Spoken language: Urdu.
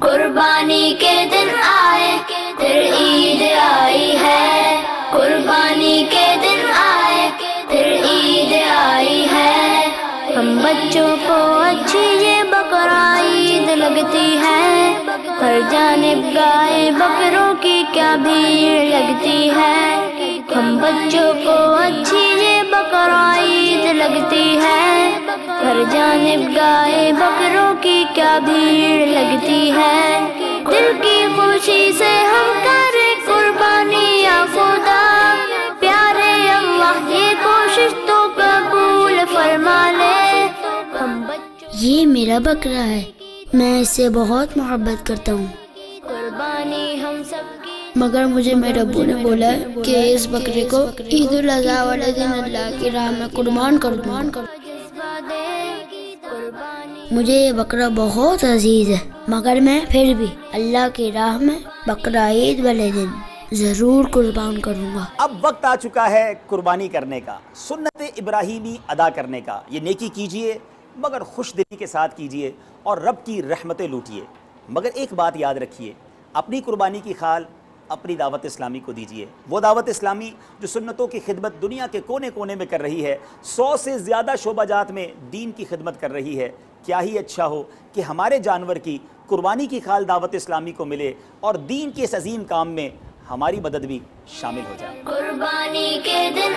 قربانی کے دن آئے پھر عید آئی ہے، قربانی کے دن آئے پھر عید آئی ہے۔ ہم بچوں کو اچھی یہ بقرہ عید لگتی ہے، ہر جانب گائے بکروں کی کیا بھیڑ لگتی ہے۔ ہم بچوں کو اچھی یہ بقرہ عید لگتی ہے، ہر جانب گائے بکروں کی کیا بھیڑ لگتی ہے۔ دل کی خوشی سے ہم کریں قربانی یا خدا، پیارے اللہ یہ کوشش تو قبول فرما لے۔ یہ میرا بکرا ہے، میں اس سے بہت محبت کرتا ہوں، قربانی ہم سب کی، مگر مجھے میرے ابو نے بولا ہے کہ اس بکرے کو عید الاضحیٰ والے دن اللہ کی راہ میں قربان کر دوں۔ مجھے یہ بکرا بہت عزیز ہے، مگر میں پھر بھی اللہ کی راہ میں بکرا عید والے دن ضرور قربان کروں گا۔ اب وقت آ چکا ہے قربانی کرنے کا، سنت ابراہیمی ادا کرنے کا۔ یہ نیکی کیجئے مگر خوش دلی کے ساتھ کیجئے اور رب کی رحمتیں لوٹیے، مگر ایک بات یاد رکھیے، اپنی قربانی کی خال اپنی دعوت اسلامی کو دیجئے۔ وہ دعوت اسلامی جو سنتوں کی خدمت دنیا کے کونے کونے میں کر رہی ہے، 100 سے زیادہ شعبہ جات میں دین کی خدمت کر رہی ہے۔ کیا ہی اچھا ہو کہ ہمارے جانور کی قربانی کی خال دعوت اسلامی کو ملے اور دین کے اس عظیم کام میں ہماری مدد بھی شامل ہو جائے۔ قربانی کے دن